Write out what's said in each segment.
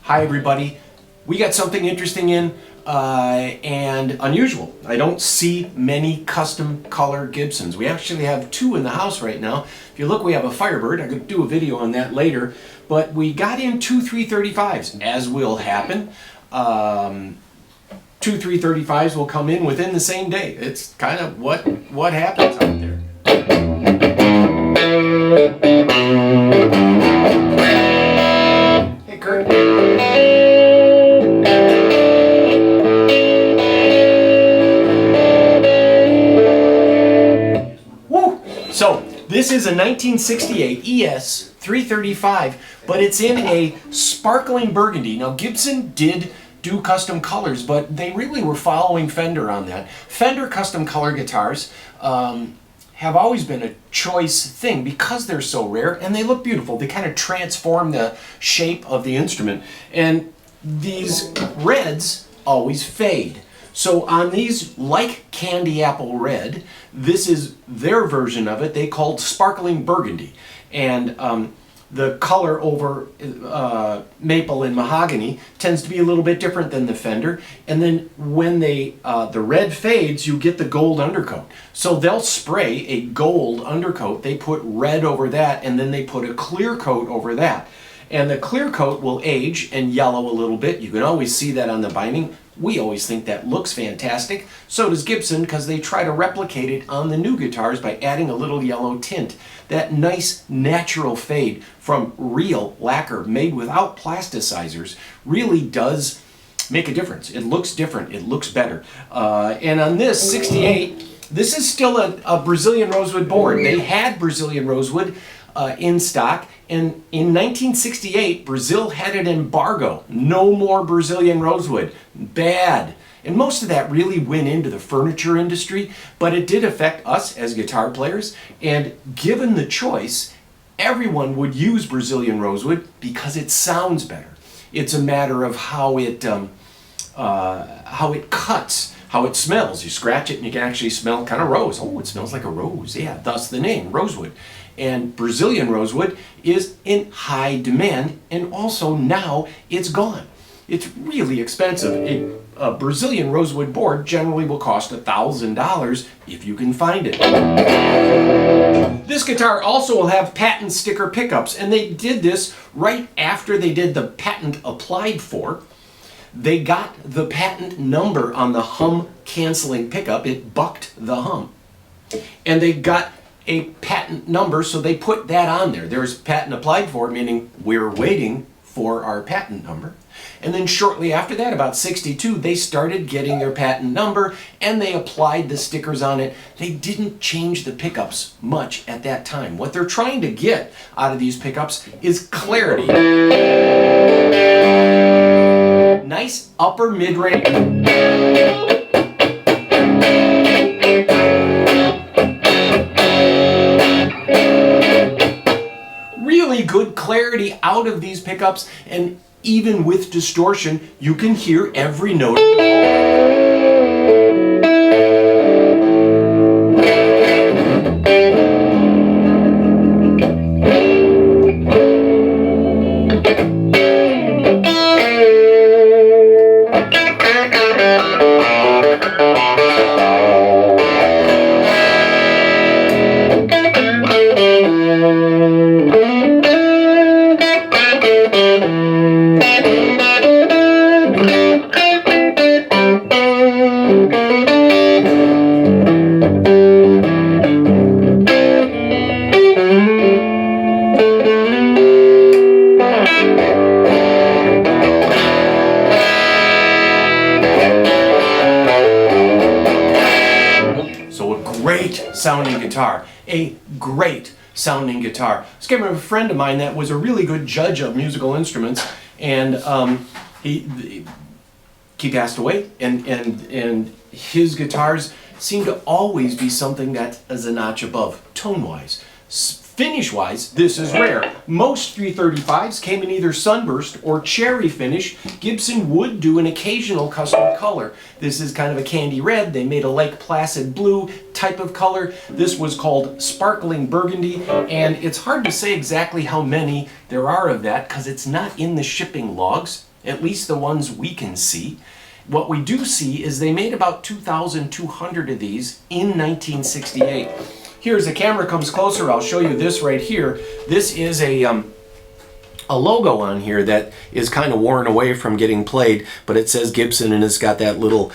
Hi everybody. We got something interesting in and unusual. I don't see many custom color Gibsons. We actually have two in the house right now. If you look, we have a Firebird. I'm going to do a video on that later. But we got in two 335s, as will happen. Two 335s will come in within the same day. It's kind of what happens out there. Hey Kurt. Woo! So this is a 1968 ES-335, but it's in a Sparkling Burgundy. Now Gibson did do custom colors, but they really were following Fender on that. Fender custom color guitars have always been a choice thing because they're so rare and they look beautiful. They kind of transform the shape of the instrument. And these reds always fade. So on these, like Candy Apple Red, this is their version of it. They called Sparkling Burgundy. And the color over maple and mahogany tends to be a little bit different than the Fender. And then when they the red fades, you get the gold undercoat. So they'll spray a gold undercoat. They put red over that, and then they put a clear coat over that. And the clear coat will age and yellow a little bit. You can always see that on the binding. We always think that looks fantastic. So does Gibson, because they try to replicate it on the new guitars by adding a little yellow tint. That nice natural fade from real lacquer made without plasticizers really does make a difference. It looks different. It looks better. And on this 68, this is still a Brazilian rosewood board. They had Brazilian rosewood in stock. And in 1968, Brazil had an embargo. No more Brazilian rosewood. Bad. And most of that really went into the furniture industry, but it did affect us as guitar players. And given the choice, everyone would use Brazilian rosewood because it sounds better. It's a matter of how it cuts, how it smells. You scratch it and you can actually smell kind of rose. Oh, it smells like a rose. Yeah, thus the name, rosewood. And Brazilian rosewood is in high demand, and also now it's gone. It's really expensive. A Brazilian rosewood board generally will cost $1,000 if you can find it. This guitar also will have patent sticker pickups, and they did this right after they did the patent applied for. They got the patent number on the hum canceling pickup. It bucked the hum. And they got a patent number, so they put that on there. There's patent applied for, meaning we're waiting for our patent number. And then shortly after that, about 62, they started getting their patent number and they applied the stickers on it. They didn't change the pickups much at that time. What they're trying to get out of these pickups is clarity. Nice upper mid-range. Really good clarity out of these pickups, and even with distortion, you can hear every note. Sounding guitar, a great sounding guitar. I was giving a friend of mine that was a really good judge of musical instruments, and he passed away, and his guitars seem to always be something that is a notch above tone-wise. Finish-wise, this is rare. Most 335s came in either sunburst or cherry finish. Gibson would do an occasional custom color. This is kind of a candy red. They made a Lake Placid blue type of color. This was called Sparkling Burgundy, and it's hard to say exactly how many there are of that because it's not in the shipping logs. at least the ones we can see. What we do see is they made about 2,200 of these in 1968. Here, as the camera comes closer, I'll show you this right here. This is a logo on here that is kind of worn away from getting played, but it says Gibson and it's got that little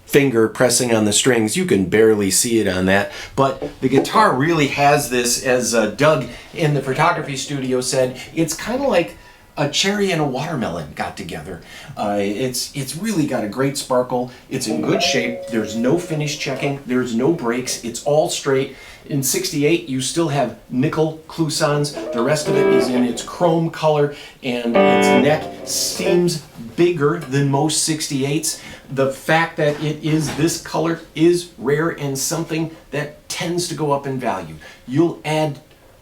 finger pressing on the strings. You can barely see it on that, but the guitar really has this, as Doug in the photography studio said, it's kind of like a cherry and a watermelon got together. It's really got a great sparkle. It's in good shape. There's no finish checking. There's no breaks. It's all straight. In 68, you still have nickel cloisons. The rest of it is in its chrome color, and its neck seems bigger than most 68s. The fact that it is this color is rare and something that tends to go up in value. You'll add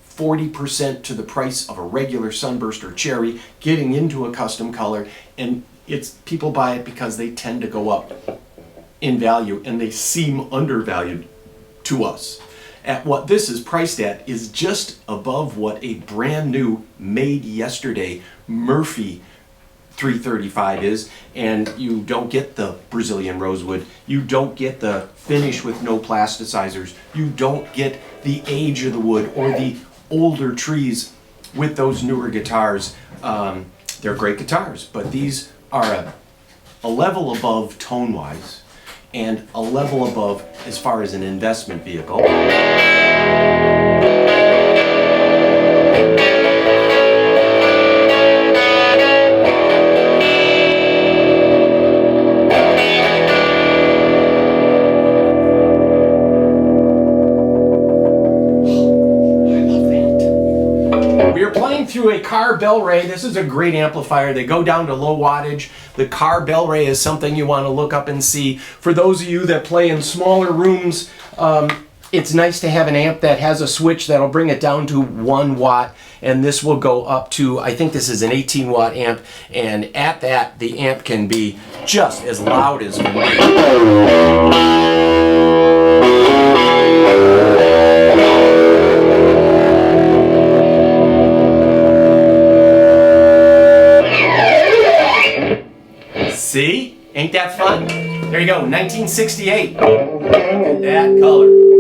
40% to the price of a regular Sunburst or Cherry getting into a custom color, and people buy it because they tend to go up in value and they seem undervalued to us. At what this is priced at is just above what a brand new, made yesterday Murphy 335 is, and you don't get the Brazilian rosewood, you don't get the finish with no plasticizers, you don't get the age of the wood or the older trees with those newer guitars. They're great guitars, but these are a level above tone-wise and a level above as far as an investment vehicle. Through a car bell ray. This is a great amplifier. They go down to low wattage. The car bell ray is something you want to look up and see. For those of you that play in smaller rooms, it's nice to have an amp that has a switch that'll bring it down to 1 watt, and this will go up to, I think this is an 18 watt amp, and at that the amp can be just as loud as can be. See? Ain't that fun? There you go, 1968. Look at that color.